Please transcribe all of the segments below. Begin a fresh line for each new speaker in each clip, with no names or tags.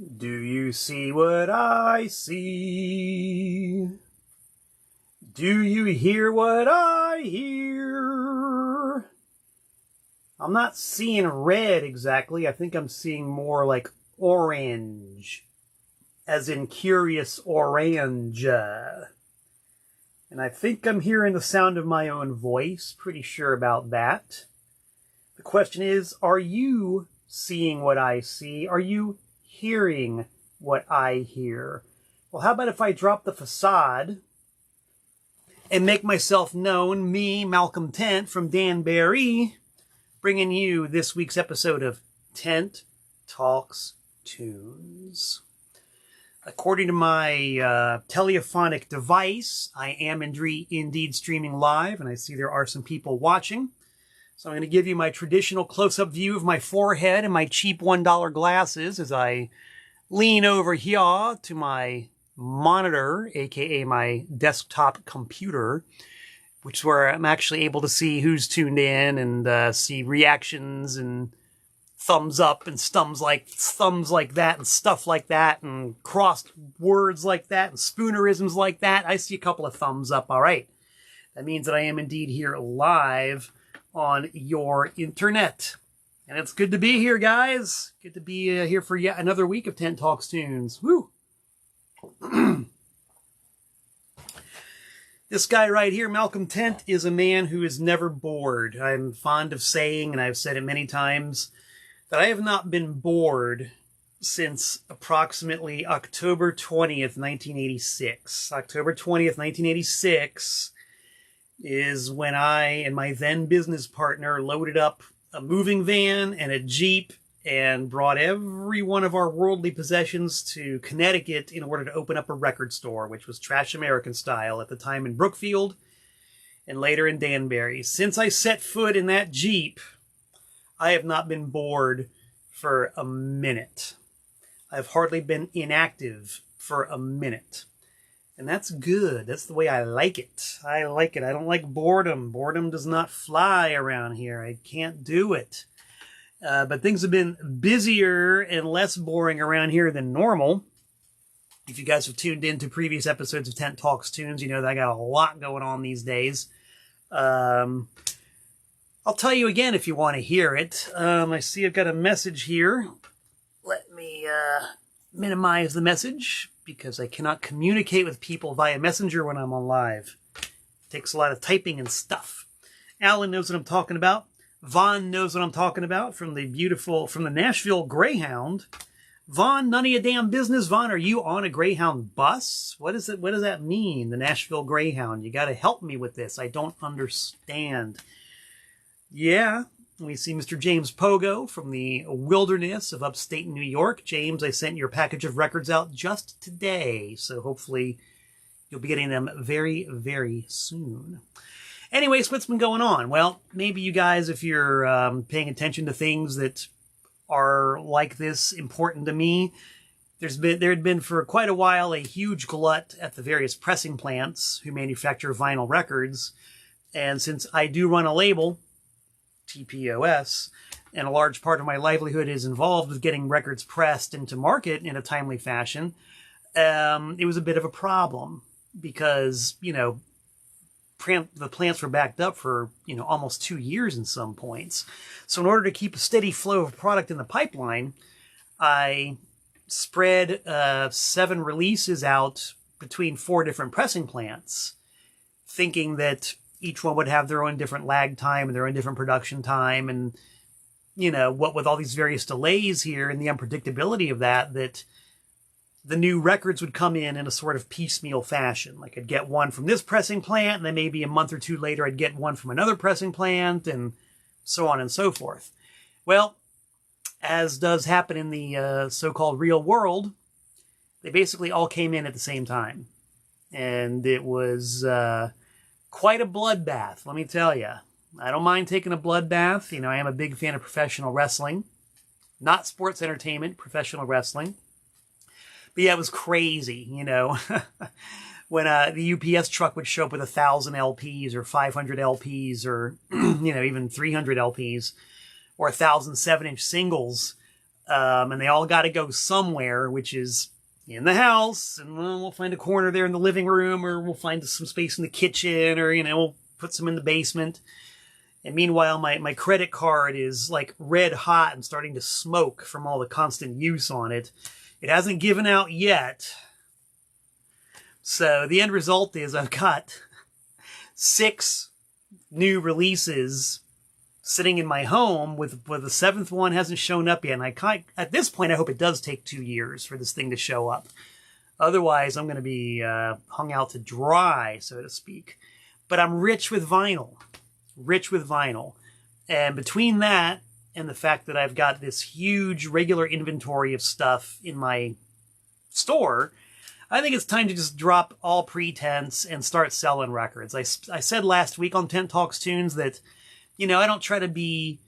Do you see what I see? Do you hear what I hear? I'm not seeing red exactly. I think I'm seeing more like orange, as in curious orange. And I think I'm hearing the sound of my own voice. Pretty sure about that. The question is, are you seeing what I see? Are you hearing what I hear? Well, how about if I drop the facade and make myself known, me, Malcolm Tent from Danbury, bringing you this week's episode of Tent Talks Tunes. According to my telephonic device, I am indeed streaming live, and I see there are some people watching. So I'm going to give you my traditional close-up view of my forehead and my cheap $1 glasses as I lean over here to my monitor, aka my desktop computer, which is where I'm actually able to see who's tuned in and see reactions and thumbs up and thumbs like that and stuff like that and crossed words like that and spoonerisms like that. I see a couple of thumbs up. All right. That means that I am indeed here live on your internet. And it's good to be here, guys. Good to be here for yet another week of Tent Talks Tunes. Woo! This guy right here, Malcolm Tent, is a man who is never bored. I'm fond of saying, and I've said it many times, that I have not been bored since approximately October 20th, 1986. October 20th, 1986 is when I and my then business partner loaded up a moving van and a Jeep and brought every one of our worldly possessions to Connecticut in order to open up a record store, which was Trash American style at the time in Brookfield and later in Danbury. Since I set foot in that Jeep, I have not been bored for a minute. I've hardly been inactive for a minute. And that's good. That's the way I like it. I like it. I don't like boredom. Boredom does not fly around here. I can't do it. But things have been busier and less boring around here than normal. If you guys have tuned in to previous episodes of Tent Talks Tunes, you know that I got a lot going on these days. I'll tell you again if you want to hear it. I see I've got a message here. Let me minimize the message because I cannot communicate with people via Messenger when I'm on live. It takes a lot of typing and stuff. Alan knows what I'm talking about. Vaughn knows what I'm talking about from the Nashville Greyhound. Vaughn, none of your damn business. Vaughn, are you on a Greyhound bus? What does that mean, the Nashville Greyhound? You got to help me with this. I don't understand. Yeah, we see Mr. James Pogo from the wilderness of upstate New York. James, I sent your package of records out just today, so hopefully you'll be getting them very, very soon. Anyways, what's been going on? Well, maybe you guys, if you're paying attention to things that are like this important to me, there had been for quite a while a huge glut at the various pressing plants who manufacture vinyl records. And since I do run a label, TPOS, and a large part of my livelihood is involved with getting records pressed into market in a timely fashion, it was a bit of a problem because, the plants were backed up for, almost 2 years in some points. So in order to keep a steady flow of product in the pipeline, I spread 7 releases out between 4 different pressing plants, thinking that each one would have their own different lag time and their own different production time. And, what with all these various delays here and the unpredictability of that the new records would come in a sort of piecemeal fashion. Like I'd get one from this pressing plant, and then maybe a month or two later I'd get one from another pressing plant, and so on and so forth. Well, as does happen in the so-called real world, they basically all came in at the same time. And it was quite a bloodbath, let me tell you. I don't mind taking a bloodbath. I am a big fan of professional wrestling. Not sports entertainment, professional wrestling. But yeah, it was crazy, when the UPS truck would show up with 1,000 LPs or 500 LPs or, even 300 LPs or 1,000 7-inch singles. And they all got to go somewhere, which is in the house. And we'll find a corner there in the living room, or we'll find some space in the kitchen, or, we'll put some in the basement. And meanwhile, my credit card is like red hot and starting to smoke from all the constant use on it. It hasn't given out yet. So the end result is I've got 6 new releases sitting in my home with the 7th one hasn't shown up yet. And at this point, I hope it does take 2 years for this thing to show up. Otherwise, I'm going to be hung out to dry, so to speak. But I'm rich with vinyl. And between that and the fact that I've got this huge regular inventory of stuff in my store, I think it's time to just drop all pretense and start selling records. I said last week on Tent Talks Tunes that, I don't try to be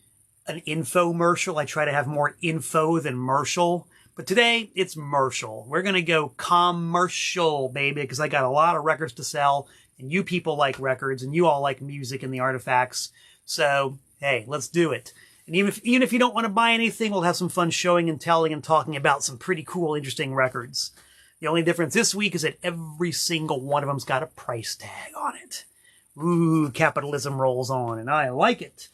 an infomercial. I try to have more info than mercial. But today, it's mercial. We're going to go commercial, baby, because I got a lot of records to sell, and you people like records, and you all like music and the artifacts. So, hey, let's do it. And even if you don't want to buy anything, we'll have some fun showing and telling and talking about some pretty cool, interesting records. The only difference this week is that every single one of them's got a price tag on it. Ooh, capitalism rolls on, and I like it.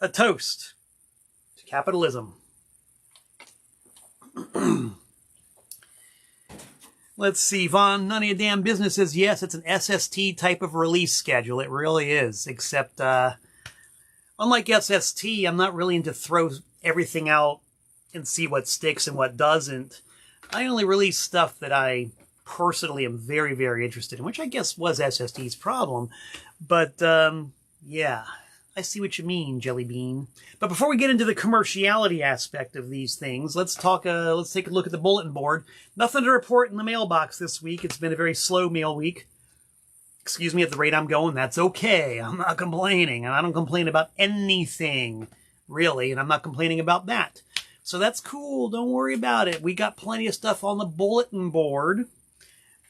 A toast to capitalism. Let's see, Vaughn, none of your damn business says yes, it's an SST type of release schedule. It really is, except, unlike SST, I'm not really into throw everything out and see what sticks and what doesn't. I only release stuff that I personally am very, very interested in, which I guess was SST's problem. But, yeah, I see what you mean, Jelly Bean. But before we get into the commerciality aspect of these things, let's take a look at the bulletin board. Nothing to report in the mailbox this week. It's been a very slow mail week. Excuse me, at the rate I'm going, that's okay. I'm not complaining, and I don't complain about anything, really, and I'm not complaining about that. So that's cool. Don't worry about it. We got plenty of stuff on the bulletin board.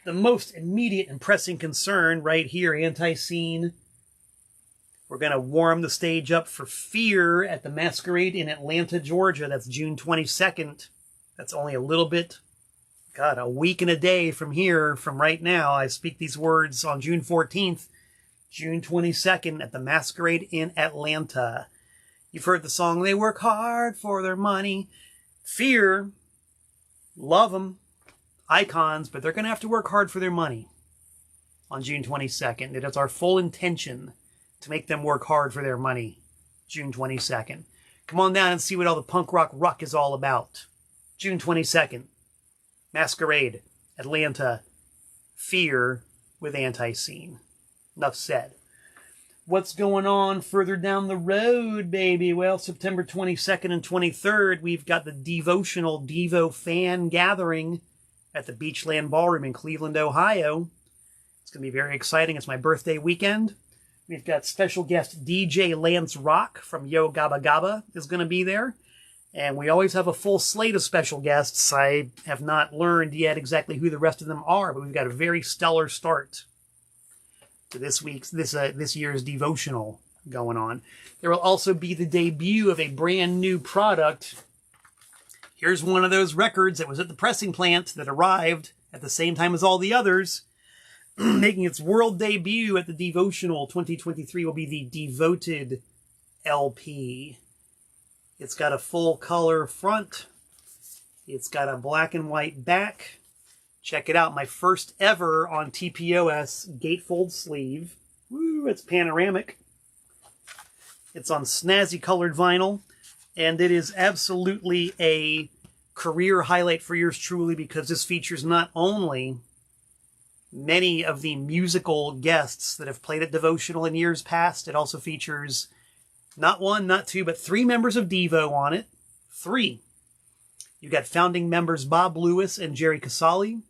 The most immediate and pressing concern right here, Anti-Scene. We're going to warm the stage up for Fear at the Masquerade in Atlanta, Georgia. That's June 22nd. That's only a little bit, a week and a day from here, from right now. I speak these words on June 14th, June 22nd at the Masquerade in Atlanta. You've heard the song, They Work Hard for Their Money. Fear, love them, icons, but they're going to have to work hard for their money on June 22nd. It is our full intention to make them work hard for their money June 22nd. Come on down and see what all the punk rock ruck is all about. June 22nd, Masquerade, Atlanta, Fear with Anti-Scene. Enough said. What's going on further down the road, baby? Well, September 22nd and 23rd, we've got the devotional Devo fan gathering at the Beachland Ballroom in Cleveland, Ohio. It's going to be very exciting. It's my birthday weekend. We've got special guest DJ Lance Rock from Yo Gabba Gabba is going to be there. And we always have a full slate of special guests. I have not learned yet exactly who the rest of them are, but we've got a very stellar start to this year's devotional going on. There will also be the debut of a brand new product. Here's one of those records that was at the pressing plant that arrived at the same time as all the others. Making its world debut at the devotional 2023 will be the Devoted LP. It's got a full color front. It's got a black and white back. Check it out, my first ever on TPOS gatefold sleeve. Woo, it's panoramic. It's on snazzy colored vinyl, and it is absolutely a career highlight for yours truly, because this features not only many of the musical guests that have played at Devotional in years past, it also features not one, not two, but 3 members of Devo on it. 3. You've got founding members Bob Lewis and Jerry Casale.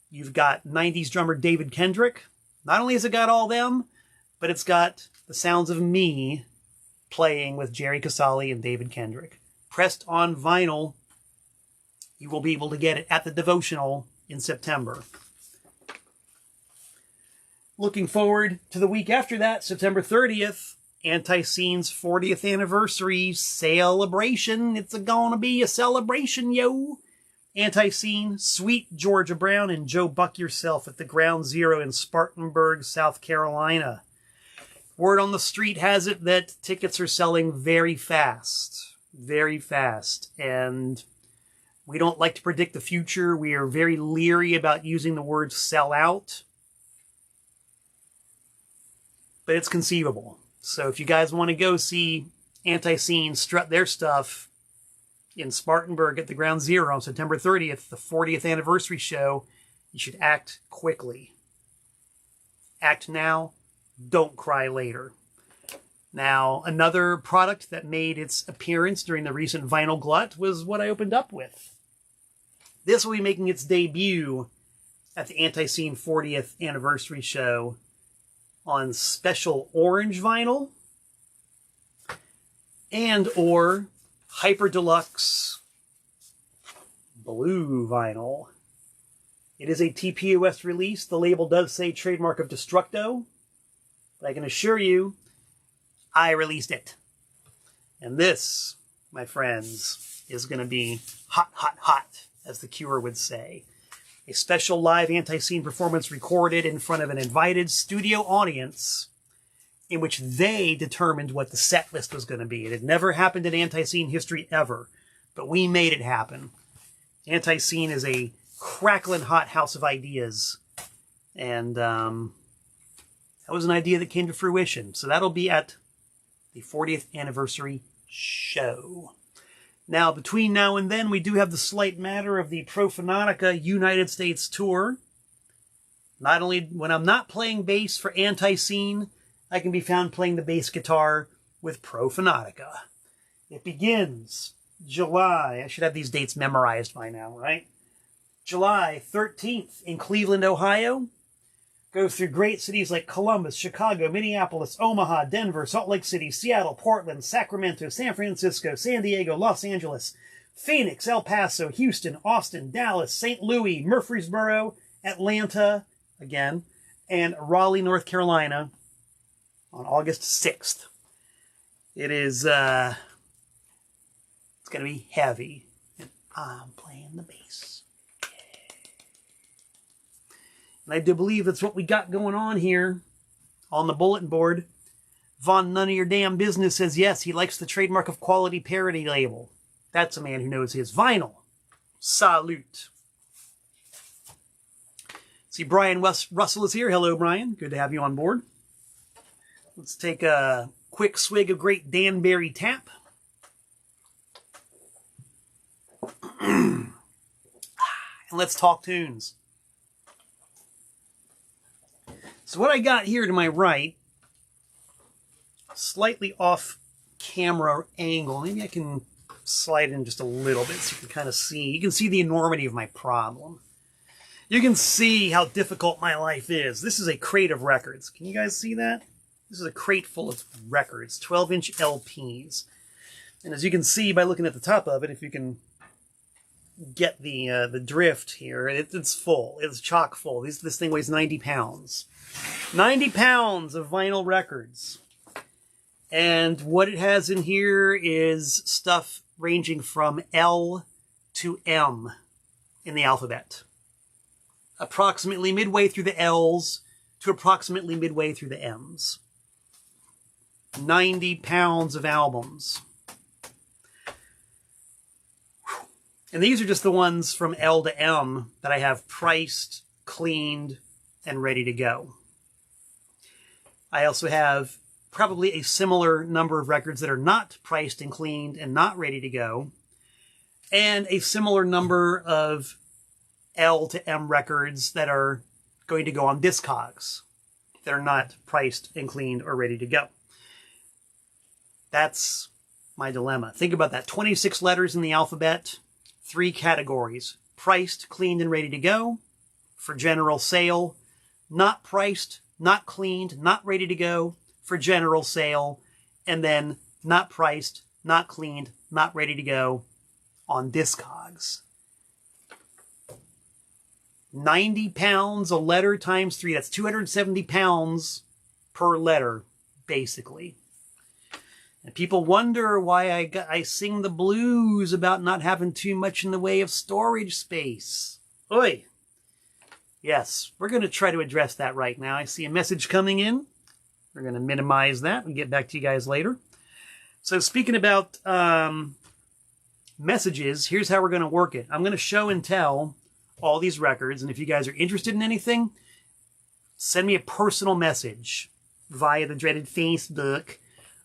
You've got 90s drummer David Kendrick. Not only has it got all them, but it's got the sounds of me playing with Jerry Casale and David Kendrick. Pressed on vinyl. You will be able to get it at the Devotional in September. Looking forward to the week after that, September 30th. Anti-Scene's 40th anniversary celebration. It's gonna be a celebration, yo. Anti-Scene, Sweet Georgia Brown, and Joe Buck Yourself at the Ground Zero in Spartanburg, South Carolina. Word on the street has it that tickets are selling very fast. Very fast. And we don't like to predict the future. We are very leery about using the word sell out. But it's conceivable. So if you guys want to go see Anti-Scene strut their stuff in Spartanburg at the Ground Zero on September 30th, the 40th anniversary show, you should act quickly. Act now, don't cry later. Now, another product that made its appearance during the recent Vinyl Glut was what I opened up with. This will be making its debut at the Anti-Scene 40th anniversary show on special orange vinyl and or hyper deluxe blue vinyl. It is a TPOS release. The label does say trademark of Destructo, but I can assure you I released it. And this, my friends, is going to be hot, hot, hot, as the Cure would say. A special live Anti-Scene performance recorded in front of an invited studio audience in which they determined what the set list was going to be. It had never happened in Anti-Scene history ever, but we made it happen. Anti-Scene is a crackling hot house of ideas, and that was an idea that came to fruition. So that'll be at the 40th anniversary show. Now, between now and then, we do have the slight matter of the Profanatica United States tour. Not only when I'm not playing bass for Anti-Scene, I can be found playing the bass guitar with Profanatica. It begins July. I should have these dates memorized by now, right? July 13th in Cleveland, Ohio. Go through great cities like Columbus, Chicago, Minneapolis, Omaha, Denver, Salt Lake City, Seattle, Portland, Sacramento, San Francisco, San Diego, Los Angeles, Phoenix, El Paso, Houston, Austin, Dallas, St. Louis, Murfreesboro, Atlanta, again, and Raleigh, North Carolina on August 6th. It is, it's going to be heavy, and I'm playing the bass. And I do believe that's what we got going on here on the bulletin board. Von None of Your Damn Business says yes, he likes the trademark of quality parody label. That's a man who knows his vinyl. Salute. See, Brian Russell is here. Hello, Brian. Good to have you on board. Let's take a quick swig of great Danbury Tap. And let's talk tunes. So what I got here to my right, slightly off camera angle, maybe I can slide in just a little bit so you can kind of see. You can see the enormity of my problem. You can see how difficult my life is. This is a crate of records. Can you guys see that? This is a crate full of records, 12-inch LPs. And as you can see by looking at the top of it, if you can get the drift here, it's full. It's chock full. This thing weighs 90 pounds. 90 pounds of vinyl records. And what it has in here is stuff ranging from L to M in the alphabet. Approximately midway through the L's to approximately midway through the M's. 90 pounds of albums. And these are just the ones from L to M that I have priced, cleaned, and ready to go. I also have probably a similar number of records that are not priced and cleaned and not ready to go, and a similar number of L to M records that are going to go on Discogs that are not priced and cleaned or ready to go. That's my dilemma. Think about that. 26 letters in the alphabet, 3 categories. Priced, cleaned, and ready to go for general sale. Not priced, not cleaned, not ready to go for general sale. And then not priced, not cleaned, not ready to go on Discogs. 90 pounds a letter times 3. That's 270 pounds per letter, basically. And people wonder why I sing the blues about not having too much in the way of storage space. Oi! Yes, we're going to try to address that right now. I see a message coming in. We're going to minimize that and get back to you guys later. So speaking about messages, here's how we're going to work it. I'm going to show and tell all these records, and if you guys are interested in anything, send me a personal message via the dreaded Facebook,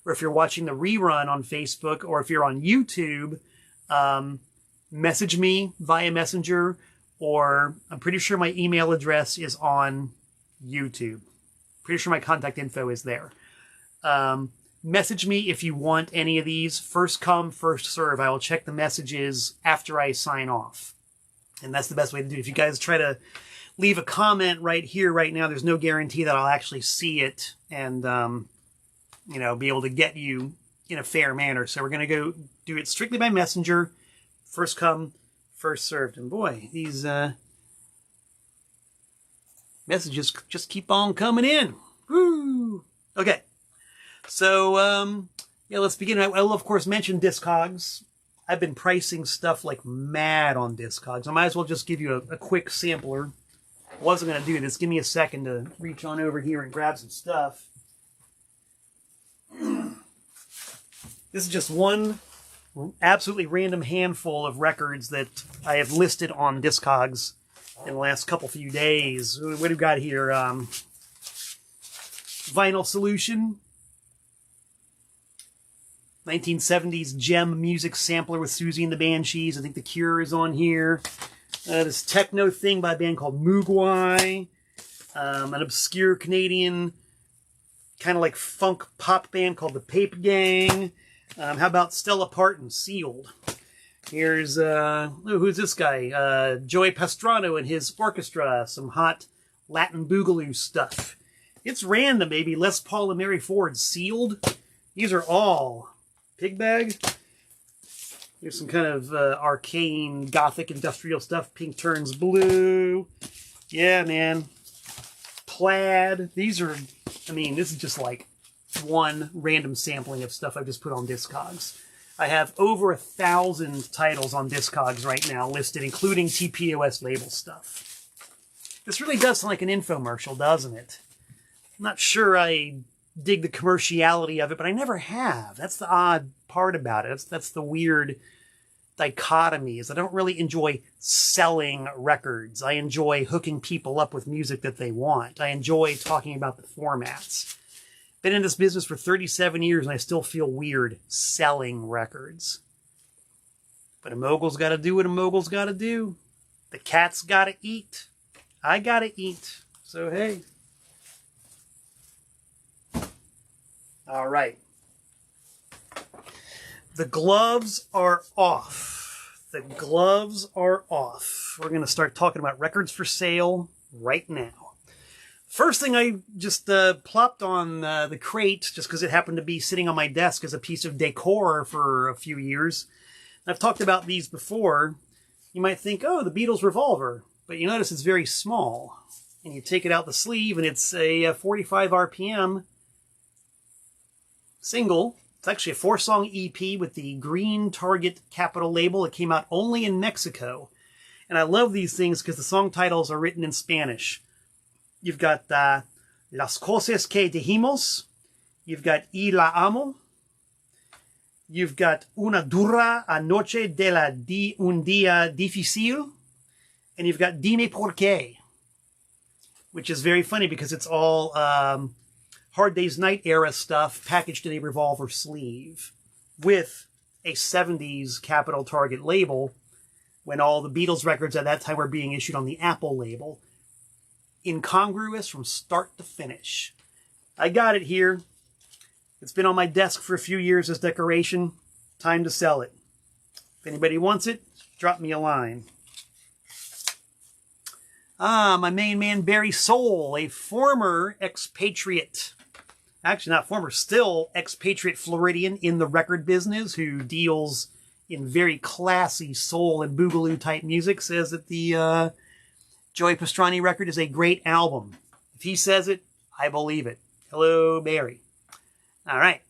or if you're watching the rerun on Facebook, or if you're on YouTube, message me via Messenger, or I'm pretty sure my email address is on YouTube. Pretty sure my contact info is there. Message me if you want any of these. First come, first serve. I will check the messages after I sign off. And that's the best way to do it. If you guys try to leave a comment right here, right now, there's no guarantee that I'll actually see it and, you know, be able to get you in a fair manner. So we're going to go do it strictly by Messenger. First come, first served. And boy, these messages just keep on coming in. Woo! Okay. So, yeah, let's begin. I will, of course, mention Discogs. I've been pricing stuff like mad on Discogs. I might as well just give you a quick sampler. I wasn't going to do this. Give me a second to reach on over here and grab some stuff. This is just one absolutely random handful of records that I have listed on Discogs in the last few days. What do we got here? Vinyl Solution. 1970s gem music sampler with Susie and the Banshees. I think The Cure is on here. This techno thing by a band called Mugwai. An obscure Canadian kind of like funk pop band called the Pape Gang. How about Stella Parton, Sealed? Here's, who's this guy? Joey Pastrano and his orchestra. Some hot Latin boogaloo stuff. It's random, baby. Les Paul and Mary Ford, Sealed. These are all Pig Bag. There's some kind of arcane, gothic, industrial stuff. Pink Turns Blue. Yeah, man. Plaid. These are, I mean, this is just like one random sampling of stuff I just put on Discogs. I have over 1,000 titles on Discogs right now listed, including TPOS label stuff. This really does sound like an infomercial, doesn't it? I'm not sure I dig the commerciality of it, but I never have. That's the odd part about it. That's the weird dichotomy, is I don't really enjoy selling records. I enjoy hooking people up with music that they want. I enjoy talking about the formats. Been in this business for 37 years and I still feel weird selling records. But a mogul's got to do what a mogul's got to do. The cat's got to eat. I got to eat. So, hey. All right. The gloves are off. The gloves are off. We're going to start talking about records for sale right now. First thing I just plopped on the crate, just because it happened to be sitting on my desk as a piece of decor for a few years. I've talked about these before. You might think, oh, the Beatles Revolver. But you notice it's very small. And you take it out the sleeve, and it's a 45 RPM single. It's actually a 4-song EP with the green Target capital label. It came out only in Mexico. And I love these things because the song titles are written in Spanish. You've got Las Cosas que Dijimos. You've got Y la Amo. You've got Una Dura Anoche de un Día Difícil. And you've got Dime Por Qué, which is very funny because it's all Hard Day's Night era stuff packaged in a revolver sleeve with a 70s capital Target label when all the Beatles records at that time were being issued on the Apple label. Incongruous from start to finish. I got it here. It's been on my desk for a few years as decoration. Time to sell it. If anybody wants it, drop me a line. My main man, Barry Soul, a former expatriate. Actually, not former, still expatriate Floridian in the record business who deals in very classy soul and boogaloo type music, says that the Joey Pastrani record is a great album. If he says it, I believe it. Hello, Barry. All right.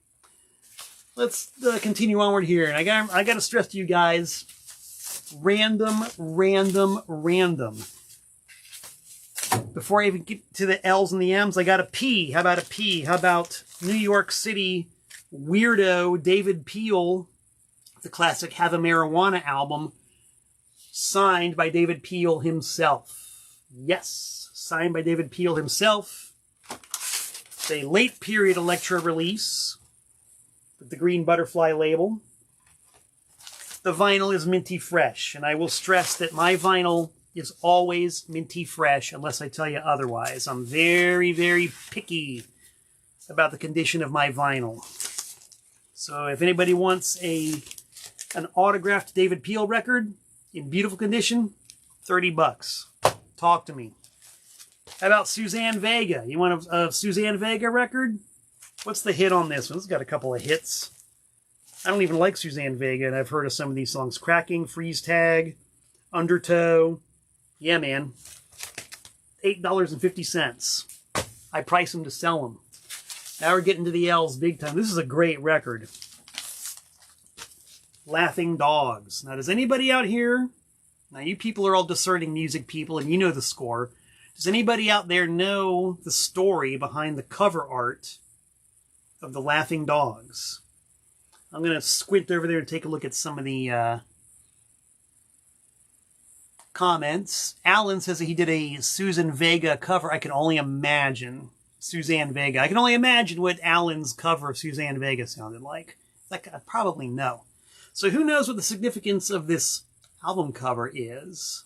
let's continue onward here. And I got to stress to you guys, random. Before I even get to the L's and the M's, I got a P. How about a P? How about New York City weirdo David Peel, the classic Have a Marijuana album, signed by David Peel himself. Yes, signed by David Peel himself. It's a late period Electro release with the green butterfly label. The vinyl is minty fresh, and I will stress that my vinyl is always minty fresh unless I tell you otherwise. I'm very, very picky about the condition of my vinyl. So if anybody wants an autographed David Peel record in beautiful condition, $30. Talk to me. How about Suzanne Vega? You want a Suzanne Vega record? What's the hit on this one? It's got a couple of hits. I don't even like Suzanne Vega, and I've heard of some of these songs. Cracking, Freeze Tag, Undertow. Yeah, man. $8.50. I price them to sell them. Now we're getting to the L's big time. This is a great record. Laughing Dogs. Now, does anybody out here... Now, you people are all discerning music people, and you know the score. Does anybody out there know the story behind the cover art of the Laughing Dogs? I'm going to squint over there and take a look at some of the comments. Alan says that he did a Susan Vega cover. I can only imagine Suzanne Vega. I can only imagine what Alan's cover of Suzanne Vega sounded like. Like, I probably know. So who knows what the significance of this album cover is?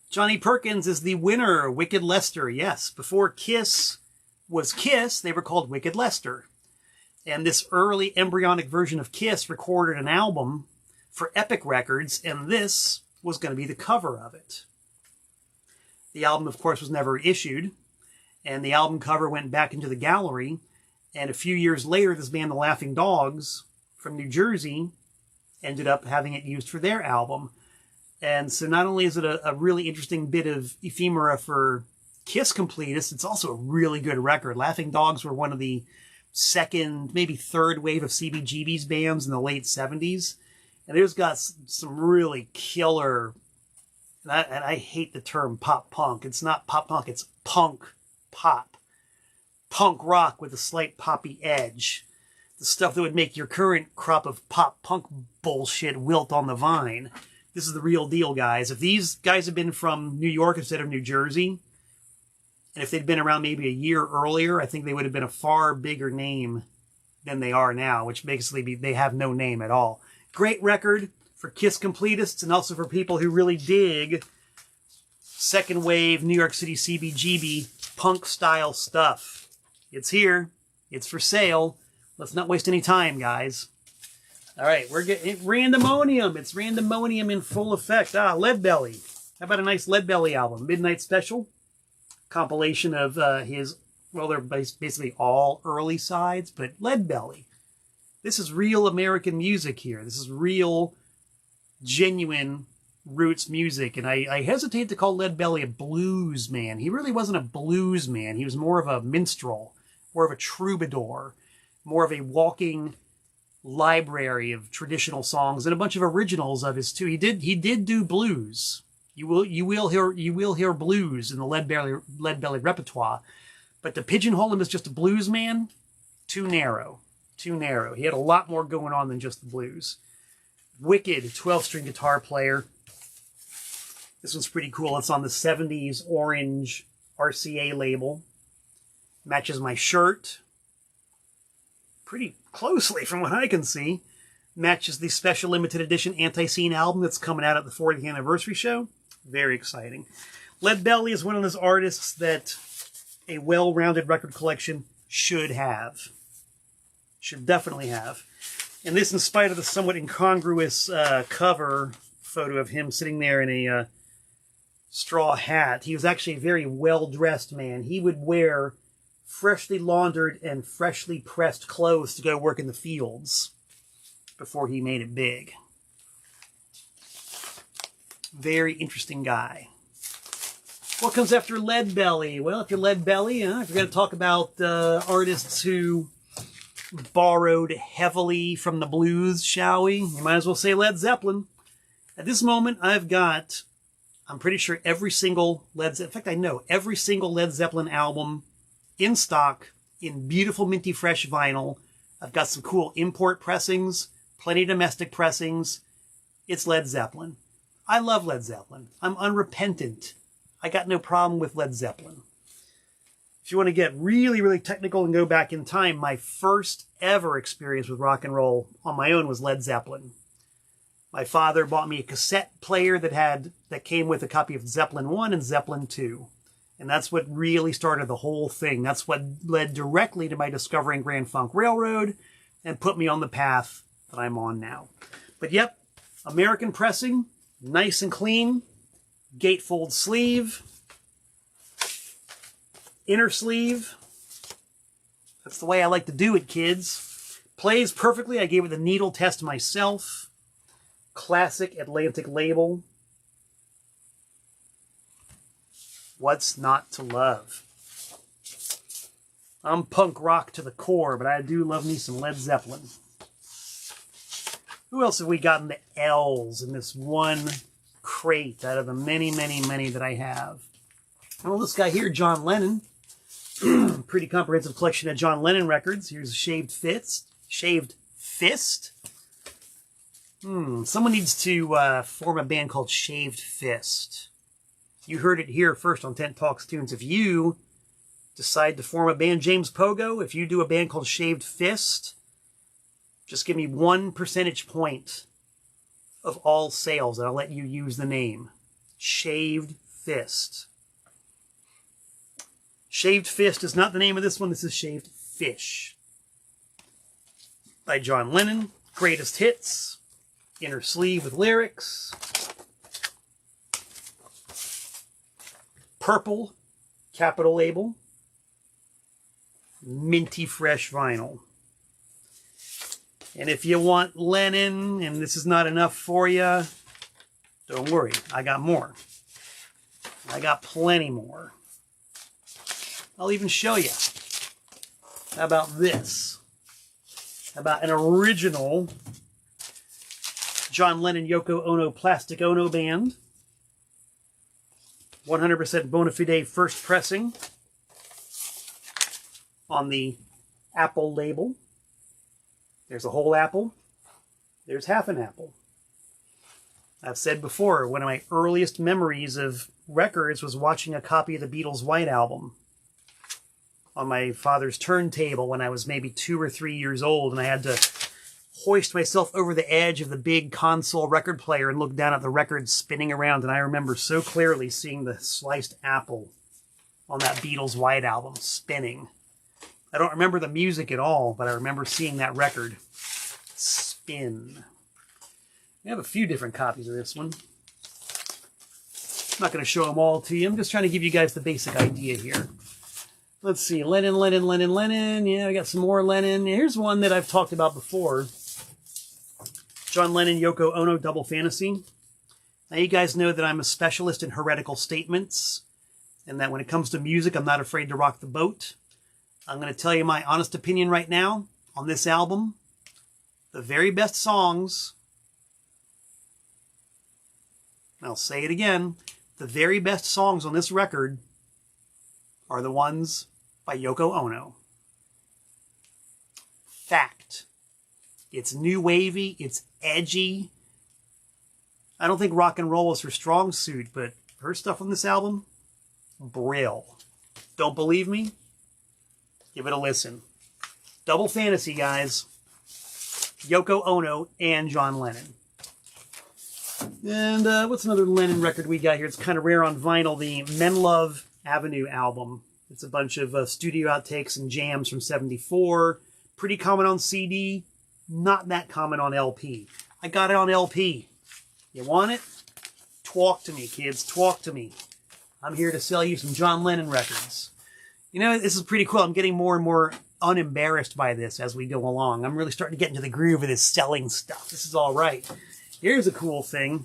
Johnny Perkins is the winner. Wicked Lester, yes. Before Kiss was Kiss, they were called Wicked Lester. And this early embryonic version of Kiss recorded an album for Epic Records, and this was going to be the cover of it. The album, of course, was never issued, and the album cover went back into the gallery, and a few years later, this band, the Laughing Dogs, from New Jersey, ended up having it used for their album. And so not only is it a really interesting bit of ephemera for Kiss completists, it's also a really good record. Laughing Dogs were one of the second, maybe third wave of CBGB's bands in the late 70s. And they've got some really killer, and I hate the term pop punk. It's not pop punk, it's punk pop. Punk rock with a slight poppy edge. The stuff that would make your current crop of pop punk bullshit wilt on the vine. This is the real deal, guys. If these guys had been from New York instead of New Jersey, and if they'd been around maybe a year earlier, I think they would have been a far bigger name than they are now, which basically they have no name at all. Great record for Kiss completists and also for people who really dig second wave New York City CBGB punk style stuff. It's here. It's for sale. Let's not waste any time, guys. All right, we're getting Randomonium. It's Randomonium in full effect. Leadbelly. How about a nice Leadbelly album? Midnight Special. Compilation of his, well, they're basically all early sides, but Leadbelly. This is real American music here. This is real, genuine roots music. And I hesitate to call Leadbelly a blues man. He really wasn't a blues man. He was more of a minstrel, more of a troubadour, more of a walking library of traditional songs and a bunch of originals of his too. He did do blues. You will hear blues in the Leadbelly repertoire, but to pigeonhole him as just a blues man, too narrow. He had a lot more going on than just the blues. Wicked 12-string guitar player. This one's pretty cool. It's on the 70s orange RCA label. Matches my shirt pretty closely from what I can see. Matches the special limited edition Anti-Scene album that's coming out at the 40th anniversary show. Very exciting. Leadbelly is one of those artists that a well-rounded record collection should have. Should definitely have. And this in spite of the somewhat incongruous cover photo of him sitting there in a straw hat. He was actually a very well-dressed man. He would wear freshly laundered and freshly pressed clothes to go work in the fields before he made it big. Very interesting guy. What comes after Leadbelly? Well, if you're Leadbelly, if you're going to talk about artists who borrowed heavily from the blues, shall we? You might as well say Led Zeppelin. At this moment, I've got, I'm pretty sure every single in fact, I know every single Led Zeppelin album in stock, in beautiful minty fresh vinyl. I've got some cool import pressings, plenty of domestic pressings. It's Led Zeppelin. I love Led Zeppelin. I'm unrepentant. I got no problem with Led Zeppelin. If you want to get really, really technical and go back in time, my first ever experience with rock and roll on my own was Led Zeppelin. My father bought me a cassette player that came with a copy of Zeppelin 1 and Zeppelin 2. And that's what really started the whole thing. That's what led directly to my discovering Grand Funk Railroad and put me on the path that I'm on now. But yep, American pressing, nice and clean, gatefold sleeve, inner sleeve. That's the way I like to do it, kids. Plays perfectly. I gave it the needle test myself. Classic Atlantic label. What's not to love? I'm punk rock to the core, but I do love me some Led Zeppelin. Who else have we got in the L's in this one crate out of the many, many, many that I have? Well, this guy here, John Lennon. Pretty comprehensive collection of John Lennon records. Here's a Shaved Fist. Shaved Fist? Someone needs to form a band called Shaved Fist. You heard it here first on Tent Talks Tunes. If you decide to form a band, James Pogo, if you do a band called Shaved Fist, just give me 1 percentage point of all sales, and I'll let you use the name. Shaved Fist. Shaved Fist is not the name of this one. This is Shaved Fish. By John Lennon. Greatest hits. Inner sleeve with lyrics. Purple capital label. Minty fresh vinyl. And if you want Lennon and this is not enough for you, don't worry, I got more. I got plenty more. I'll even show you. How about this? How about an original John Lennon Yoko Ono Plastic Ono band? 100% bona fide first pressing on the apple label. There's a whole apple. There's half an apple. I've said before, one of my earliest memories of records was watching a copy of the Beatles' White Album on my father's turntable when I was maybe 2 or 3 years old, and I had to hoist myself over the edge of the big console record player and look down at the record spinning around, and I remember so clearly seeing the sliced apple on that Beatles' White Album spinning. I don't remember the music at all, but I remember seeing that record spin. We have a few different copies of this one. I'm not going to show them all to you. I'm just trying to give you guys the basic idea here. Let's see. Lennon, Lennon, Lennon, Lennon. Yeah, I got some more Lennon. Here's one that I've talked about before. John Lennon, Yoko Ono, Double Fantasy. Now, you guys know that I'm a specialist in heretical statements, and that when it comes to music, I'm not afraid to rock the boat. I'm going to tell you my honest opinion right now on this album. The very best songs, I'll say it again, the very best songs on this record are the ones by Yoko Ono. Fact. It's new wavy, it's edgy. I don't think rock and roll was her strong suit, but her stuff on this album, brill. Don't believe me? Give it a listen. Double Fantasy, guys. Yoko Ono and John Lennon. And what's another Lennon record we got here? It's kind of rare on vinyl. The Men Love Avenue album. It's a bunch of studio outtakes and jams from '74. Pretty common on CD. Not that common on LP. I got it on LP. You want it? Talk to me, kids. Talk to me. I'm here to sell you some John Lennon records. You know, this is pretty cool. I'm getting more and more unembarrassed by this as we go along. I'm really starting to get into the groove of this selling stuff. This is all right. Here's a cool thing.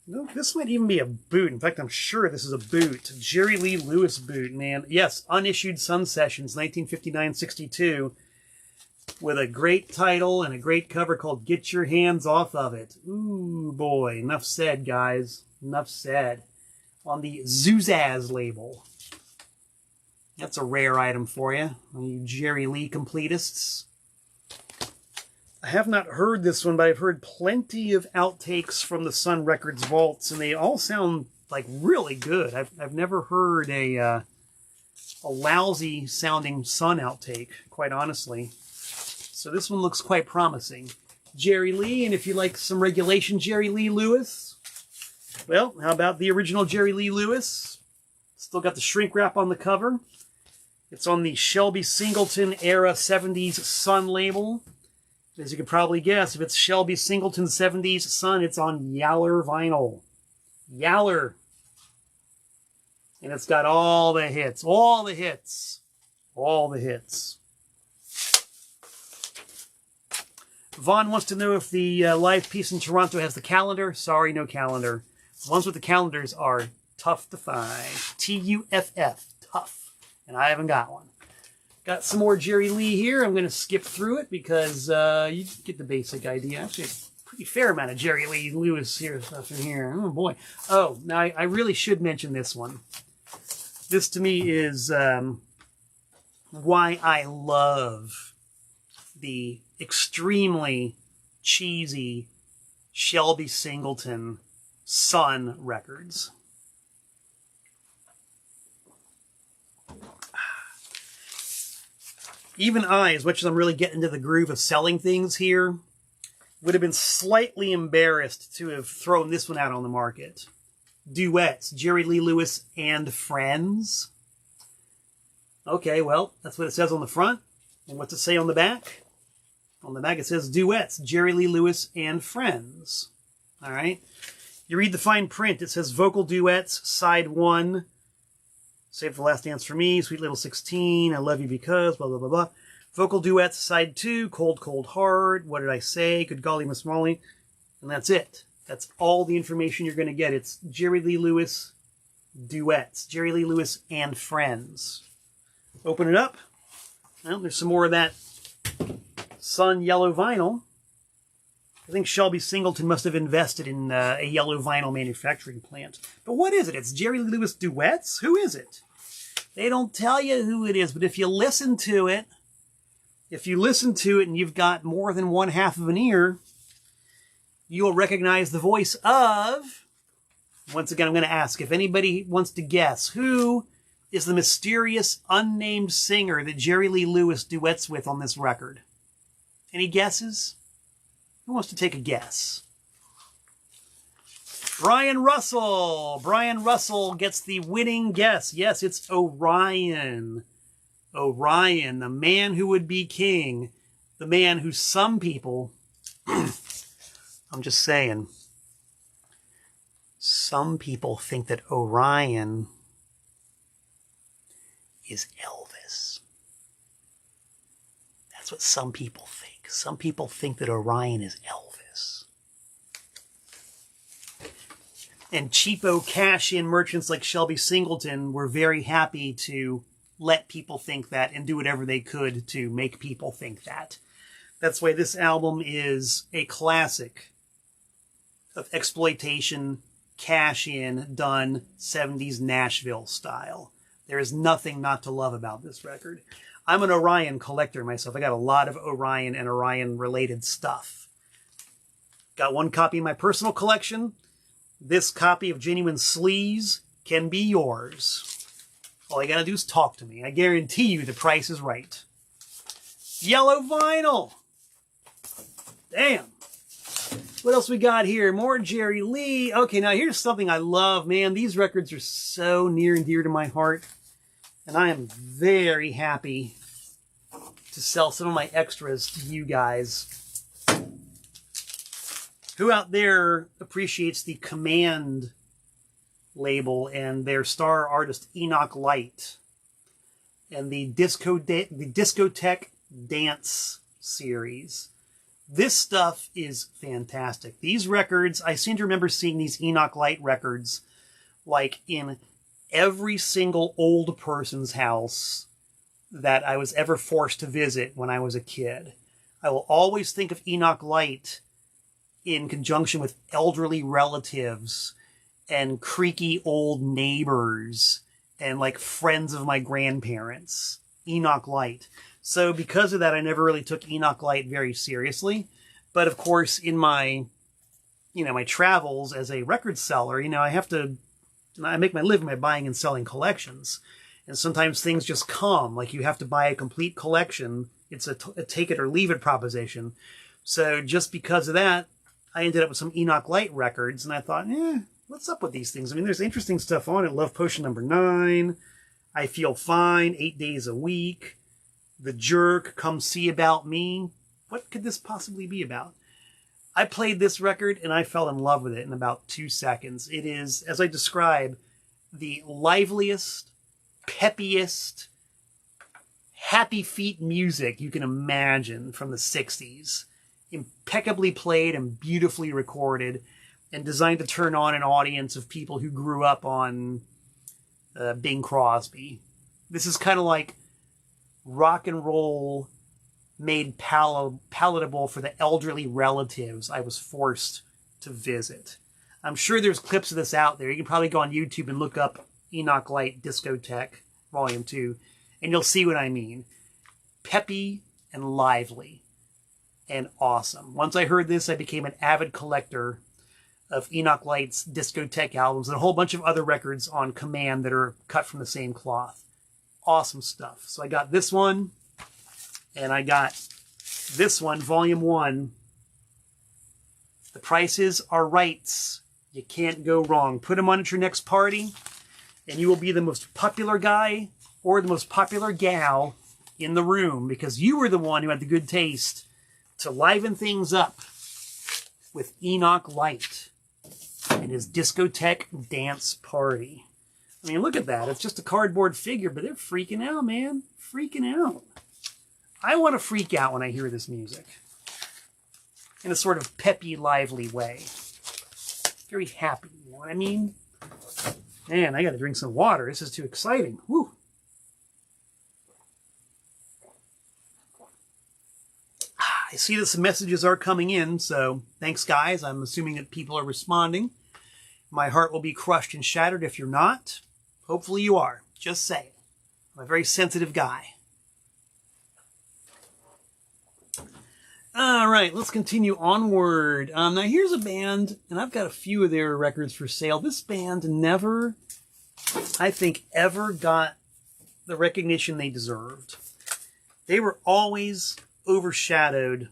No, this might even be a boot. In fact, I'm sure this is a boot. Jerry Lee Lewis boot, man. Yes, unissued Sun Sessions, 1959-62. with a great title and a great cover called Get Your Hands Off of It. Ooh, boy. Enough said, guys. Enough said. On the Zuzaz label. That's a rare item for you, you Jerry Lee completists. I have not heard this one, but I've heard plenty of outtakes from the Sun Records vaults, and they all sound like really good. I've never heard a lousy sounding Sun outtake, quite honestly. So this one looks quite promising. Jerry Lee, and if you like some regulation Jerry Lee Lewis, well, how about the original Jerry Lee Lewis? Still got the shrink wrap on the cover. It's on the Shelby Singleton era 70s Sun label. As you can probably guess, if it's Shelby Singleton 70s Sun, it's on Yaller vinyl. Yaller. And it's got all the hits. All the hits. All the hits. Vaughn wants to know if the live piece in Toronto has the calendar. Sorry, no calendar. The ones with the calendars are tough to find. T-U-F-F. Tough. And I haven't got one. Got some more Jerry Lee here. I'm going to skip through it because you get the basic idea. Actually, a pretty fair amount of Jerry Lee Lewis here stuff in here. Oh, boy. Oh, now I really should mention this one. This, to me, is why I love the extremely cheesy Shelby Singleton Sun records. Even I, as much as I'm really getting into the groove of selling things here, would have been slightly embarrassed to have thrown this one out on the market. Duets, Jerry Lee Lewis and Friends. Okay, well, that's what it says on the front. And what's it say on the back? On the back it says Duets, Jerry Lee Lewis and Friends. All right. You read the fine print. It says Vocal Duets, Side 1. Save the Last Dance for Me, Sweet Little 16, I Love You Because, blah, blah, blah, blah. Vocal Duets, Side 2, Cold, Cold, Hard, What Did I Say, Good Golly, Miss Molly. And that's it. That's all the information you're going to get. It's Jerry Lee Lewis Duets. Jerry Lee Lewis and Friends. Open it up. Well, there's some more of that Sun yellow vinyl. I think Shelby Singleton must have invested in a yellow vinyl manufacturing plant. But what is it? It's Jerry Lee Lewis Duets? Who is it? They don't tell you who it is, but if you listen to it, and you've got more than one half of an ear, you'll recognize the voice of... Once again, I'm going to ask if anybody wants to guess, who is the mysterious, unnamed singer that Jerry Lee Lewis duets with on this record? Any guesses? Who wants to take a guess? Brian Russell. Brian Russell gets the winning guess. Yes, it's Orion. Orion, the man who would be king. The man who some people... I'm just saying. Some people think that Orion is Elvis. That's what some people think. Some people think that Orion is Elvis. And cheapo cash-in merchants like Shelby Singleton were very happy to let people think that and do whatever they could to make people think that. That's why this album is a classic of exploitation, cash-in, done 70s Nashville style. There is nothing not to love about this record. I'm an Orion collector myself. I got a lot of Orion and Orion-related stuff. Got one copy in my personal collection. This copy of Genuine Sleaze can be yours. All you gotta do is talk to me. I guarantee you the price is right. Yellow vinyl! Damn! What else we got here? More Jerry Lee. Okay, now here's something I love, man. These records are so near and dear to my heart. And I am very happy to sell some of my extras to you guys. Who out there appreciates the Command label and their star artist Enoch Light and the Discotheque Dance series? This stuff is fantastic. These records, I seem to remember seeing these Enoch Light records like in every single old person's house that I was ever forced to visit when I was a kid. I will always think of Enoch Light in conjunction with elderly relatives and creaky old neighbors and like friends of my grandparents. Enoch Light. So because of that, I never really took Enoch Light very seriously. But of course, in my, my travels as a record seller, I make my living by buying and selling collections. And sometimes things just come, like you have to buy a complete collection. It's a take it or leave it proposition. So just because of that, I ended up with some Enoch Light records, and I thought, what's up with these things? I mean, there's interesting stuff on it. Love Potion number 9, I Feel Fine, 8 Days a Week, The Jerk, Come See About Me. What could this possibly be about? I played this record, and I fell in love with it in about 2 seconds. It is, as I describe, the liveliest, peppiest, happy feet music you can imagine from the 60s. Impeccably played and beautifully recorded, and designed to turn on an audience of people who grew up on Bing Crosby. This is kind of like rock and roll made palatable for the elderly relatives I was forced to visit. I'm sure there's clips of this out there. You can probably go on YouTube and look up Enoch Light Discotheque Volume 2, and you'll see what I mean. Peppy and lively and awesome. Once I heard this, I became an avid collector of Enoch Light's discotheque albums and a whole bunch of other records on command that are cut from the same cloth. Awesome stuff. So I got this one, and I got this one, Volume 1. The prices are rights. You can't go wrong. Put them on at your next party, and you will be the most popular guy or the most popular gal in the room, because you were the one who had the good taste to liven things up with Enoch Light and his discotheque dance party. I mean, look at that. It's just a cardboard figure, but they're freaking out, man. Freaking out. I want to freak out when I hear this music. In a sort of peppy, lively way. Very happy, you know what I mean? Man, I got to drink some water. This is too exciting. Woo! I see that some messages are coming in, so thanks, guys. I'm assuming that people are responding. My heart will be crushed and shattered if you're not. Hopefully you are. Just saying. I'm a very sensitive guy. All right, let's continue onward. Now, here's a band, and I've got a few of their records for sale. This band never, I think, ever got the recognition they deserved. They were always overshadowed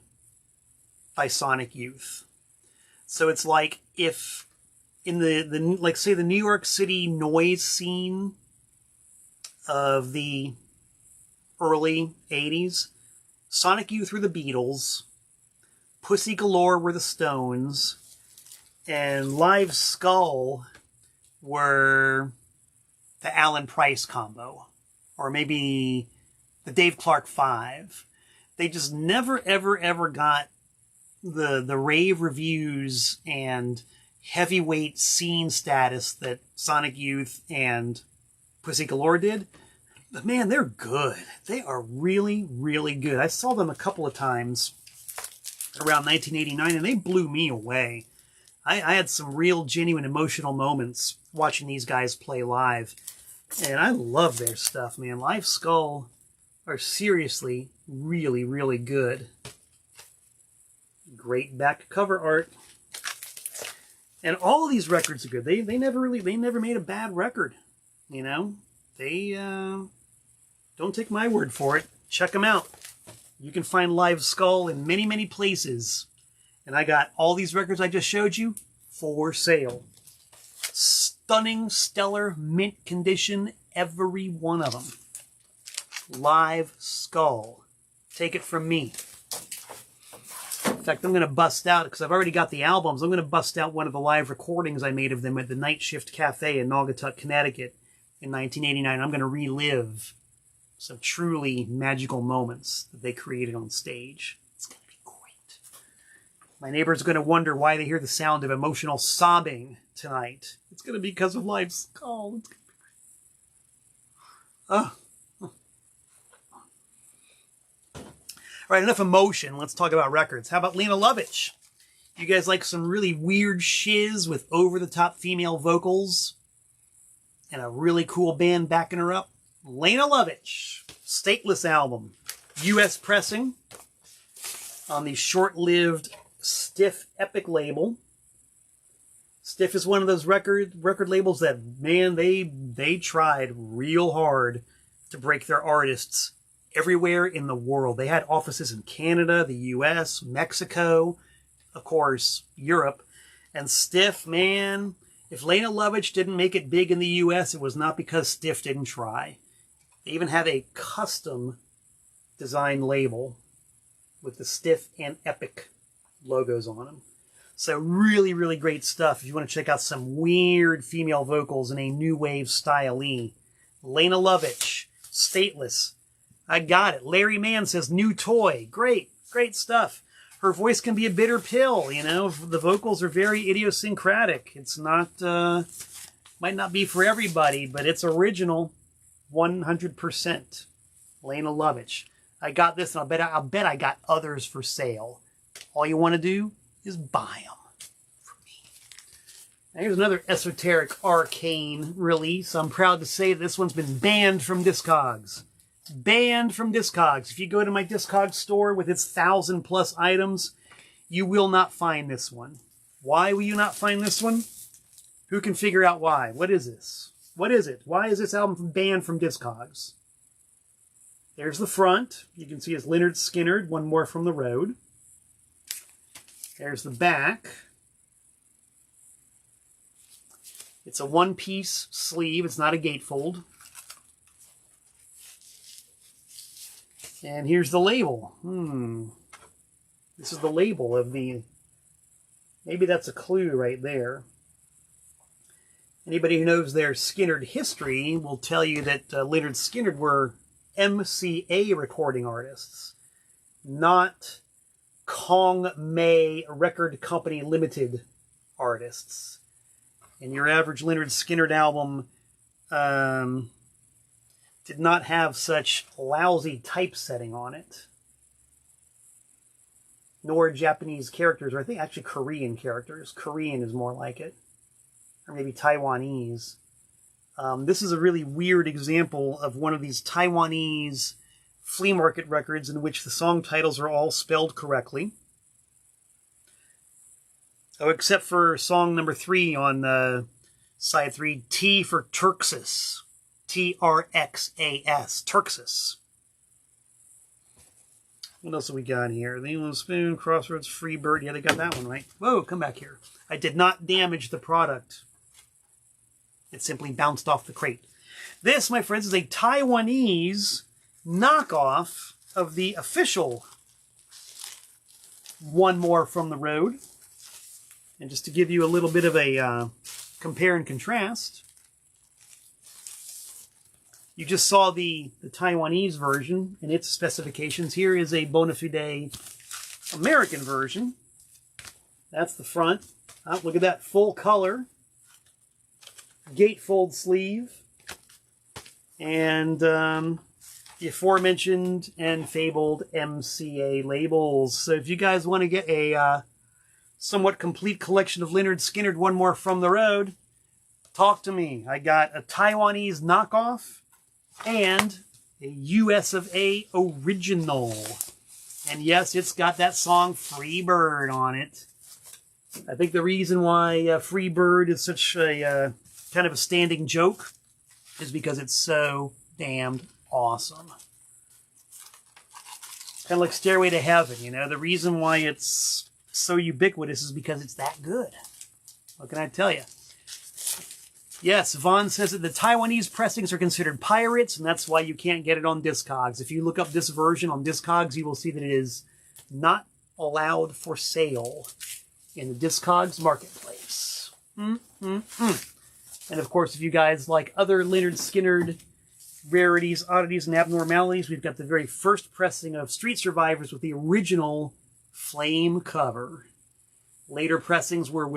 by Sonic Youth. So it's like if in the like say the New York City noise scene of the early 80s, Sonic Youth were the Beatles, Pussy Galore were the Stones, and Live Skull were the Alan Price combo, or maybe the Dave Clark 5. They just never, ever, ever got the rave reviews and heavyweight scene status that Sonic Youth and Pussy Galore did. But man, they're good. They are really, really good. I saw them a couple of times around 1989, and they blew me away. I had some real, genuine, emotional moments watching these guys play live. And I love their stuff, man. Live Skull are seriously really, really good. Great back cover art. And all of these records are good. They never made a bad record. You know? They, don't take my word for it. Check them out. You can find Live Skull in many, many places. And I got all these records I just showed you for sale. Stunning, stellar, mint condition, every one of them. Live Skull. Take it from me. In fact, I'm going to bust out, because I've already got the albums, I'm going to bust out one of the live recordings I made of them at the Night Shift Cafe in Naugatuck, Connecticut in 1989. I'm going to relive some truly magical moments that they created on stage. It's going to be great. My neighbors are going to wonder why they hear the sound of emotional sobbing tonight. It's going to be because of Live Skull. It's going to be great. Oh. Right, enough emotion. Let's talk about records. How about Lene Lovich? You guys like some really weird shiz with over-the-top female vocals and a really cool band backing her up? Lene Lovich, Stateless album, U.S. pressing on the short-lived Stiff Epic label. Stiff is one of those record labels that, man, they tried real hard to break their artists everywhere in the world. They had offices in Canada, the U.S., Mexico, of course, Europe. And Stiff, man, if Lene Lovich didn't make it big in the U.S., it was not because Stiff didn't try. They even have a custom design label with the Stiff and Epic logos on them. So really, really great stuff if you want to check out some weird female vocals in a new wave style. Lene Lovich, Stateless. I got it. Larry Mann says, new toy. Great, great stuff. Her voice can be a bitter pill, you know. The vocals are very idiosyncratic. It's not, might not be for everybody, but it's original 100%. Lene Lovich. I got this, and I'll bet I got others for sale. All you want to do is buy them from me. Now here's another esoteric arcane release. I'm proud to say this one's been banned from Discogs. Banned from Discogs. If you go to my Discogs store with its 1,000+ items, you will not find this one. Why will you not find this one? Who can figure out why? What is this? What is it? Why is this album banned from Discogs? There's the front. You can see it's Lynyrd Skynyrd, One More from the Road. There's the back. It's a one-piece sleeve. It's not a gatefold. And here's the label. This is the label of the... Maybe that's a clue right there. Anybody who knows their Skynyrd history will tell you that Lynyrd Skynyrd were MCA recording artists, not Kong May Record Company Limited artists. And your average Lynyrd Skynyrd album did not have such lousy typesetting on it, nor Japanese characters, or I think actually Korean characters. Korean is more like it, or maybe Taiwanese. This is a really weird example of one of these Taiwanese flea market records in which the song titles are all spelled correctly. Oh, except for song number 3 on side 3, T for Turxus. T-R-X-A-S. Turxus. What else have we got here? The England Spoon, Crossroads, Freebird. Yeah, they got that one right. Whoa, come back here. I did not damage the product. It simply bounced off the crate. This, my friends, is a Taiwanese knockoff of the official One More from the Road. And just to give you a little bit of a compare and contrast, you just saw the Taiwanese version and its specifications. Here is a bona fide American version. That's the front. Oh, look at that, full color. Gatefold sleeve. And the aforementioned and fabled MCA labels. So if you guys want to get a somewhat complete collection of Lynyrd Skynyrd, One More from the Road, talk to me. I got a Taiwanese knockoff and a US of A original. And yes, it's got that song Freebird on it. I think the reason why Freebird is such a kind of a standing joke is because it's so damned awesome. Kind of like Stairway to Heaven, you know. The reason why it's so ubiquitous is because it's that good. What can I tell you? Yes, Vaughn says that the Taiwanese pressings are considered pirates, and that's why you can't get it on Discogs. If you look up this version on Discogs, you will see that it is not allowed for sale in the Discogs marketplace. And of course, if you guys like other Lynyrd Skynyrd rarities, oddities, and abnormalities, we've got the very first pressing of Street Survivors with the original flame cover. Later pressings were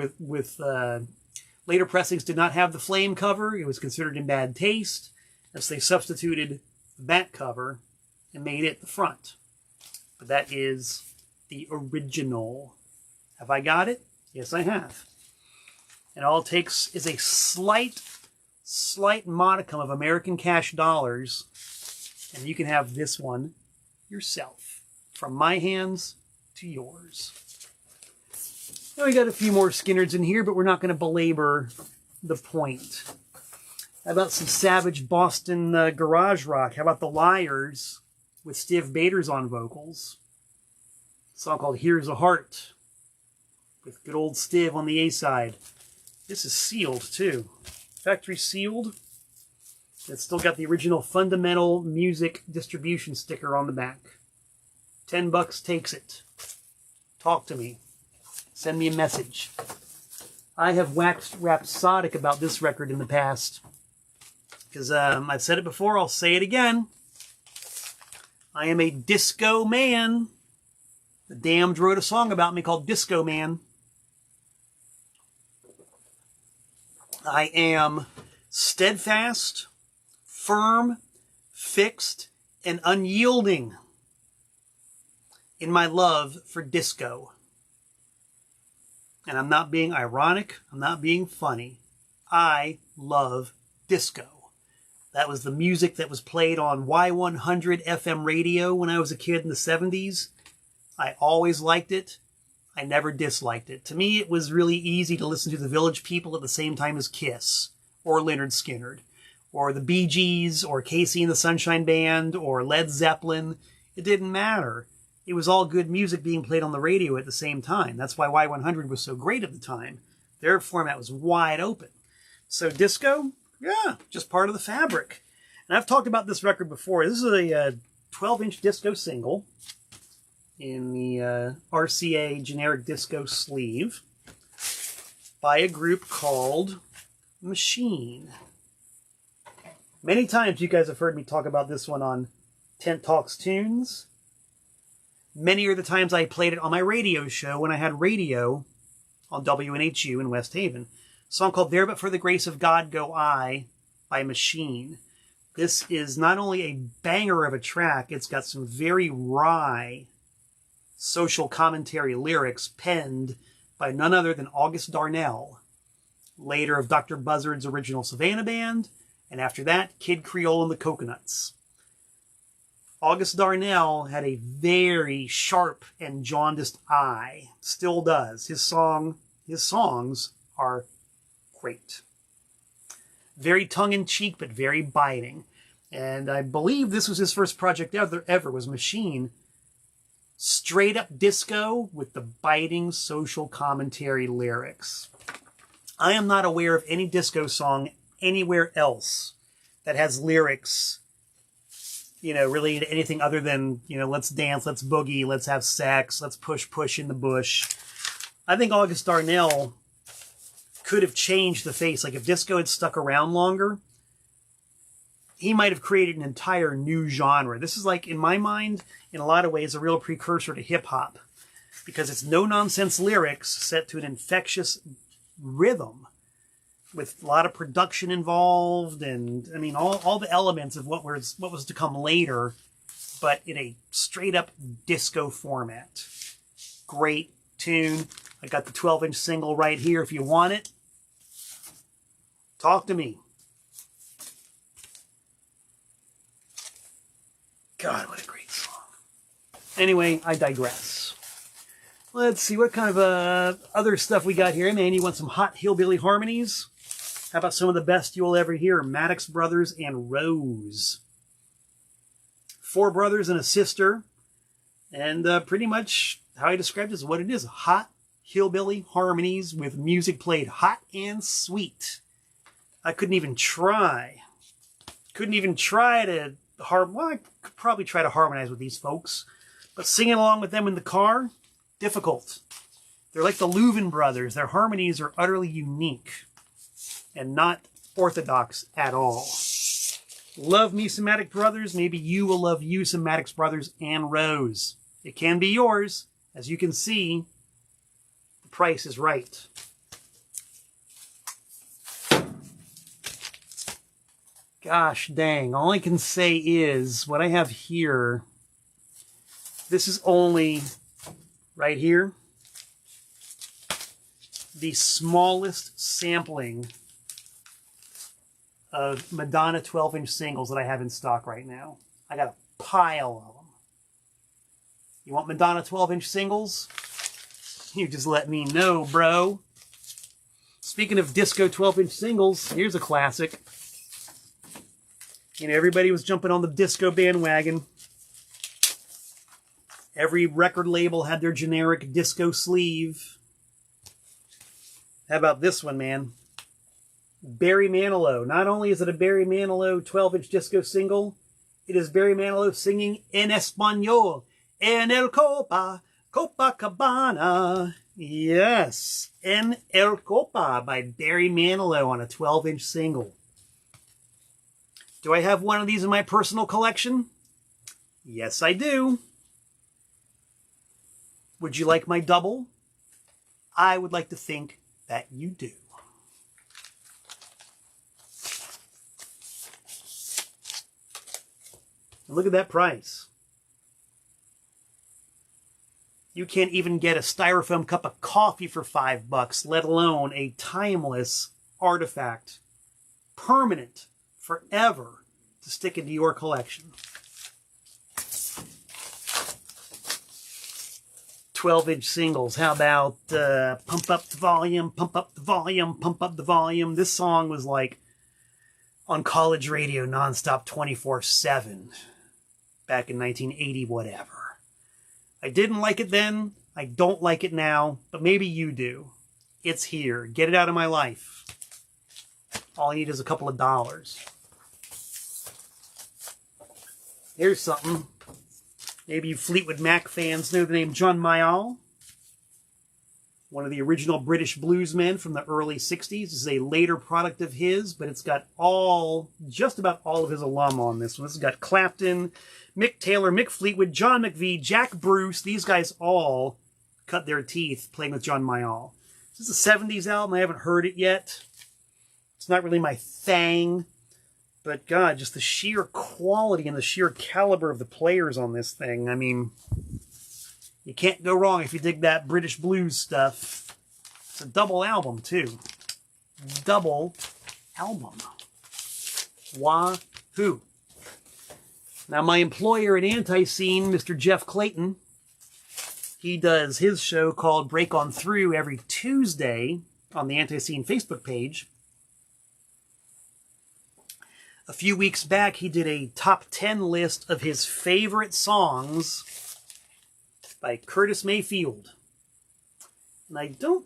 later pressings did not have the flame cover. It was considered in bad taste, as they substituted the back cover and made it the front. but that is the original. Have I got it? Yes, I have. And all it takes is a slight modicum of American cash dollars, and you can have this one yourself. From my hands to yours. Now we got a few more Skinnards in here, but we're not going to belabor the point. How about some savage Boston garage rock? How about the Liars with Stiv Bators on vocals? A song called Here's a Heart with good old Stiv on the A-side. This is sealed too. Factory sealed. It's still got the original Fundamental Music distribution sticker on the back. $10 takes it. Talk to me. Send me a message. I have waxed rhapsodic about this record in the past. Because I've said it before, I'll say it again. I am a disco man. The Damned wrote a song about me called Disco Man. I am steadfast, firm, fixed, and unyielding in my love for disco. And I'm not being ironic. I'm not being funny. I love disco. That was the music that was played on Y100 FM radio when I was a kid in the 70s. I always liked it. I never disliked it. To me, it was really easy to listen to the Village People at the same time as Kiss, or Lynyrd Skynyrd, or the Bee Gees, or Casey and the Sunshine Band, or Led Zeppelin. It didn't matter. It was all good music being played on the radio at the same time. That's why Y100 was so great at the time. Their format was wide open. So disco, yeah, just part of the fabric. And I've talked about this record before. This is a 12-inch disco single in the RCA generic disco sleeve by a group called Machine. Many times you guys have heard me talk about this one on Tent Talks Tunes. Many are the times I played it on my radio show when I had radio on WNHU in West Haven. A song called There But For the Grace of God Go I by Machine. This is not only a banger of a track, it's got some very wry social commentary lyrics penned by none other than August Darnell, later of Dr. Buzzard's original Savannah Band, and after that, Kid Creole and the Coconuts. August Darnell had a very sharp and jaundiced eye. Still does. His songs are great. Very tongue-in-cheek, but very biting. And I believe this was his first project ever was Machine. Straight up disco with the biting social commentary lyrics. I am not aware of any disco song anywhere else that has lyrics, related to anything other than, let's dance, let's boogie, let's have sex, let's push in the bush. I think August Darnell could have changed the face. Like if disco had stuck around longer, he might have created an entire new genre. This is like, in my mind, in a lot of ways, a real precursor to hip-hop. Because it's no-nonsense lyrics set to an infectious rhythm with a lot of production involved and, all the elements of what was to come later, but in a straight-up disco format. Great tune. I got the 12-inch single right here if you want it. Talk to me. God, what a great song. Anyway, I digress. Let's see, what kind of other stuff we got here. Man, you want some hot hillbilly harmonies? How about some of the best you'll ever hear? Maddox Brothers and Rose. 4 brothers and a sister. And pretty much how I described it is what it is. Hot hillbilly harmonies with music played hot and sweet. I couldn't even try to I could probably try to harmonize with these folks. But singing along with them in the car, difficult. They're like the Louvin brothers. Their harmonies are utterly unique and not orthodox at all. Love me some Maddox Brothers. Maybe you will love you some Maddox Brothers and Rose. It can be yours. As you can see, the price is right. Gosh dang, all I can say is what I have here This is only, right here, the smallest sampling of Madonna 12-inch singles that I have in stock right now. I got a pile of them. You want Madonna 12-inch singles? You just let me know, bro. Speaking of disco 12-inch singles, here's a classic. You know, everybody was jumping on the disco bandwagon. Every record label had their generic disco sleeve. How about this one, man? Barry Manilow. Not only is it a Barry Manilow 12-inch disco single, it is Barry Manilow singing en español. En el Copa, Copacabana. Yes. En el Copa by Barry Manilow on a 12-inch single. Do I have one of these in my personal collection? Yes, I do. Would you like my double? I would like to think that you do. And look at that price. You can't even get a styrofoam cup of coffee for $5, let alone a timeless artifact, permanent, forever, to stick into your collection. 12-inch singles. How about Pump Up the Volume, Pump Up the Volume, Pump Up the Volume. This song was like on college radio nonstop 24/7 back in 1980 whatever. I didn't like it then. I don't like it now, but maybe you do. It's here. Get it out of my life. All I need is a couple of dollars. Here's something. Maybe you Fleetwood Mac fans know the name John Mayall. One of the original British bluesmen from the early 60s. This is a later product of his, but it's got just about all of his alum on this one. This has got Clapton, Mick Taylor, Mick Fleetwood, John McVie, Jack Bruce. These guys all cut their teeth playing with John Mayall. This is a 70s album. I haven't heard it yet. It's not really my thing. But God, just the sheer quality and the sheer caliber of the players on this thing. I mean, you can't go wrong if you dig that British blues stuff. It's a double album, too. Double album. Wahoo. Now, my employer at Anti-Scene, Mr. Jeff Clayton, he does his show called Break On Through every Tuesday on the Anti-Scene Facebook page. A few weeks back, he did a top 10 list of his favorite songs by Curtis Mayfield. And I don't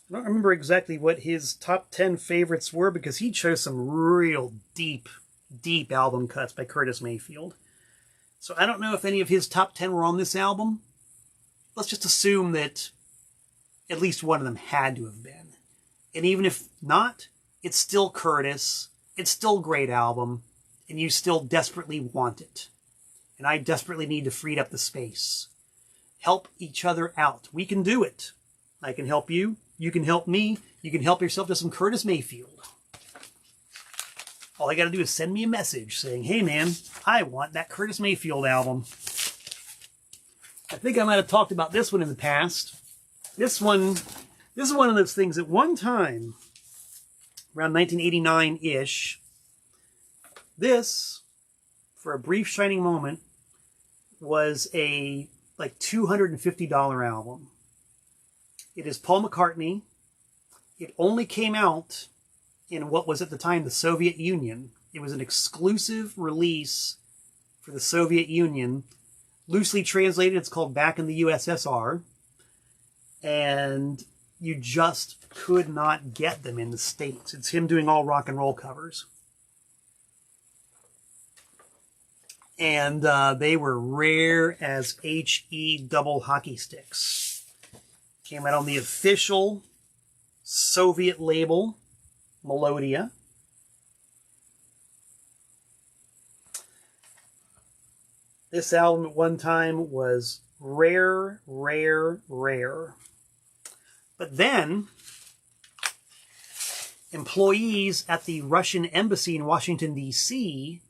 remember exactly what his top 10 favorites were because he chose some real deep album cuts by Curtis Mayfield. So I don't know if any of his top 10 were on this album. Let's just assume that at least one of them had to have been. And even if not, it's still Curtis, it's still a great album, and you still desperately want it. And I desperately need to free up the space. Help each other out. We can do it. I can help you, you can help me, you can help yourself to some Curtis Mayfield. All I gotta do is send me a message saying, hey man, I want that Curtis Mayfield album. I think I might have talked about this one in the past. This is one of those things at one time, around 1989-ish, this, for a brief shining moment, was a like $250 album. It is Paul McCartney. It only came out in what was at the time the Soviet Union. It was an exclusive release for the Soviet Union. Loosely translated, it's called Back in the USSR. And you just could not get them in the States. It's him doing all rock and roll covers. And they were rare as HE double hockey sticks. Came out on the official Soviet label, Melodia. This album at one time was rare. But then, employees at the Russian embassy in Washington, D.C.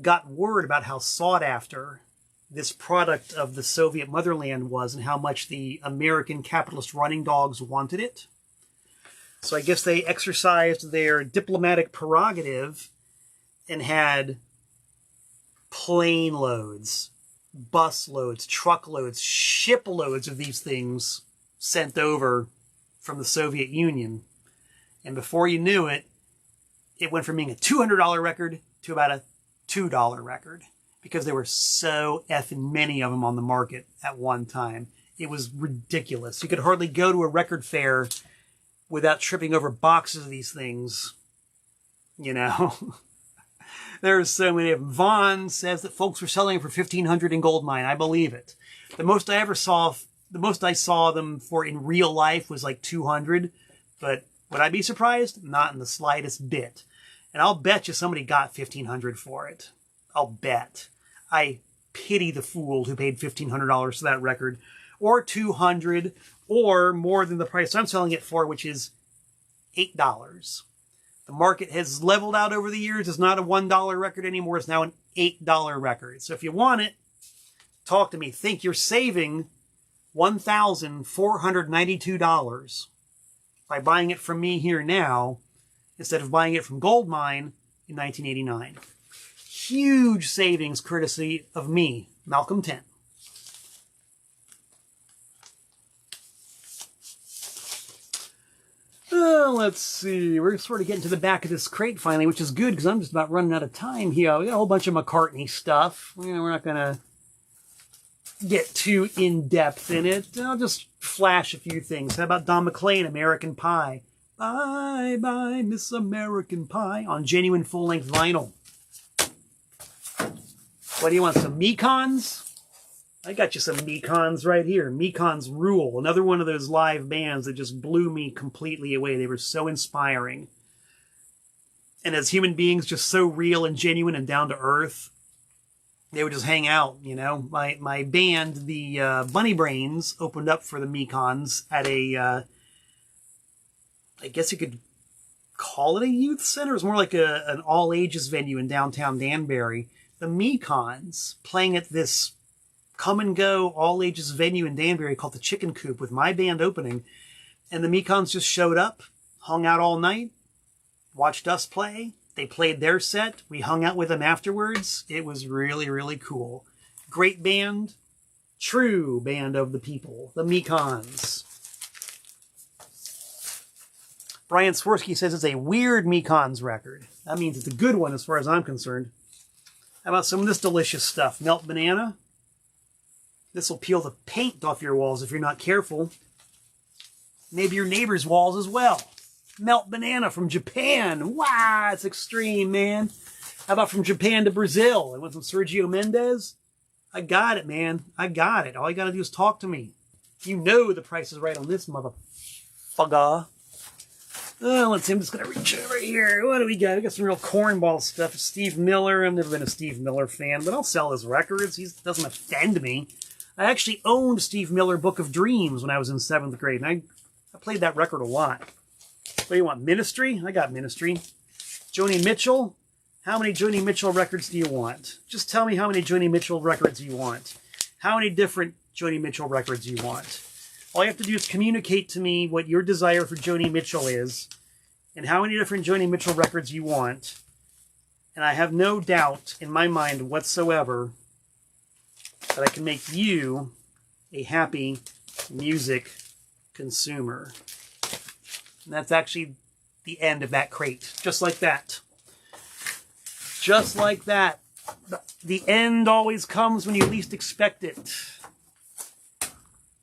got word about how sought after this product of the Soviet motherland was and how much the American capitalist running dogs wanted it. So I guess they exercised their diplomatic prerogative and had plane loads, bus loads, truck loads, ship loads of these things sent over from the Soviet Union. And before you knew it, it went from being a $200 record to about a $2 record because there were so effing many of them on the market at one time. It was ridiculous. You could hardly go to a record fair without tripping over boxes of these things, you know. There's so many of them. Vaughn says that folks were selling for $1,500 in Goldmine. I believe it. The most I saw them for in real life was like $200. But would I be surprised? Not in the slightest bit. And I'll bet you somebody got $1,500 for it. I'll bet. I pity the fool who paid $1,500 for that record, or $200, or more than the price I'm selling it for, which is $8. The market has leveled out over the years. It's not a $1 record anymore. It's now an $8 record. So if you want it, talk to me. Think you're saving $1,492 by buying it from me here now instead of buying it from Goldmine in 1989. Huge savings courtesy of me, Malcolm 10. Let's see. We're sort of getting to the back of this crate finally, which is good because I'm just about running out of time here. We got a whole bunch of McCartney stuff. You know, we're not going to get too in-depth in it. I'll just flash a few things. How about Don McLean, American Pie? Bye, bye, Miss American Pie on genuine full-length vinyl. What do you want, some Mekons? I got you some Mekons right here. Mekons rule. Another one of those live bands that just blew me completely away. They were so inspiring. And as human beings, just so real and genuine and down to earth. They would just hang out, you know. My band, the Bunny Brains, opened up for the Mekons at a, I guess you could call it a youth center. It was more like an all-ages venue in downtown Danbury. The Mekons playing at this come-and-go all-ages venue in Danbury called the Chicken Coop with my band opening. And the Mekons just showed up, hung out all night, watched us play. They played their set. We hung out with them afterwards. It was really, really cool. Great band. True band of the people. The Mekons. Brian Swirsky says it's a weird Mekons record. That means it's a good one as far as I'm concerned. How about some of this delicious stuff? Melt Banana. This will peel the paint off your walls if you're not careful. Maybe your neighbor's walls as well. Melt Banana from Japan. Wow, it's extreme, man. How about from Japan to Brazil? I want some Sergio Mendes. I got it, man. I got it. All you got to do is talk to me. You know the price is right on this motherfucker. Let's see. I'm just going to reach over here. What do we got? We got some real cornball stuff. Steve Miller. I've never been a Steve Miller fan, but I'll sell his records. He doesn't offend me. I actually owned Steve Miller Book of Dreams when I was in 7th grade, and I played that record a lot. What do you want? Ministry? I got Ministry. Joni Mitchell? How many Joni Mitchell records do you want? Just tell me how many Joni Mitchell records you want. How many different Joni Mitchell records you want. All you have to do is communicate to me what your desire for Joni Mitchell is and how many different Joni Mitchell records you want. And I have no doubt in my mind whatsoever that I can make you a happy music consumer. And that's actually the end of that crate. Just like that. Just like that. The end always comes when you least expect it.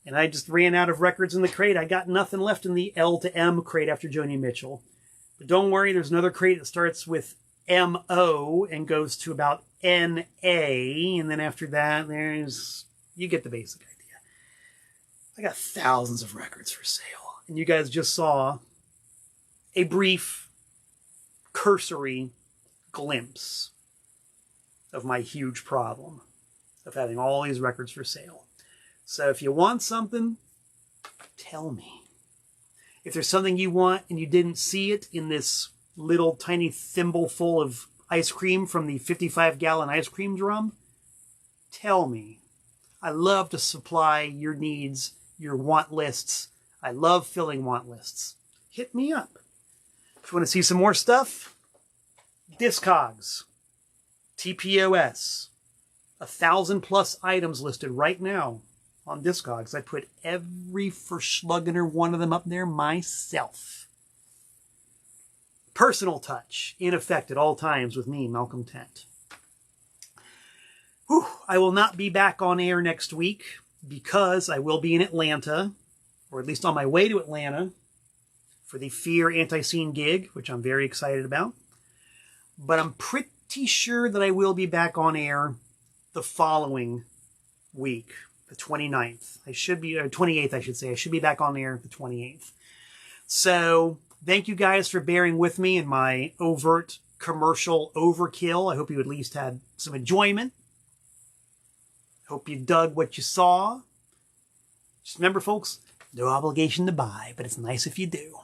And I just ran out of records in the crate. I got nothing left in the L to M crate after Joni Mitchell. But don't worry, there's another crate that starts with M-O and goes to about N-A. And then after that, you get the basic idea. I got thousands of records for sale. And you guys just saw a brief, cursory glimpse of my huge problem of having all these records for sale. So if you want something, tell me. If there's something you want and you didn't see it in this little tiny thimbleful of ice cream from the 55-gallon ice cream drum, tell me. I love to supply your needs, your want lists. I love filling want lists. Hit me up. If you want to see some more stuff, Discogs, TPOS, 1,000+ items listed right now on Discogs. I put every verschluggener one of them up there myself. Personal touch, in effect at all times with me, Malcolm Tent. Whew, I will not be back on air next week because I will be in Atlanta, or at least on my way to Atlanta, for the Fear Anti-Scene gig, which I'm very excited about. But I'm pretty sure that I will be back on air the following week, the 29th. I should be, or 28th, I should say. I should be back on air the 28th. So, thank you guys for bearing with me in my overt commercial overkill. I hope you at least had some enjoyment. Hope you dug what you saw. Just remember, folks, no obligation to buy, but it's nice if you do.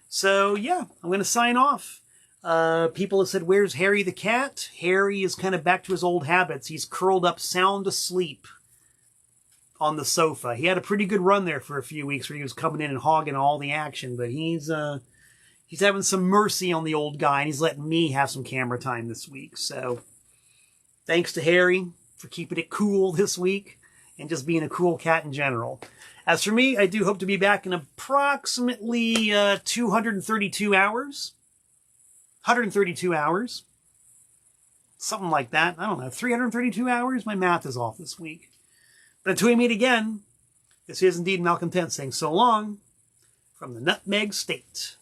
So, yeah, I'm going to sign off. People have said, where's Harry the cat? Harry is kind of back to his old habits. He's curled up sound asleep on the sofa. He had a pretty good run there for a few weeks where he was coming in and hogging all the action, but he's having some mercy on the old guy, and he's letting me have some camera time this week. So, thanks to Harry for keeping it cool this week and just being a cool cat in general. As for me, I do hope to be back in approximately 232 hours. 132 hours. Something like that. I don't know. 332 hours? My math is off this week. But until we meet again, this is indeed Malcolm Tent saying so long from the Nutmeg State.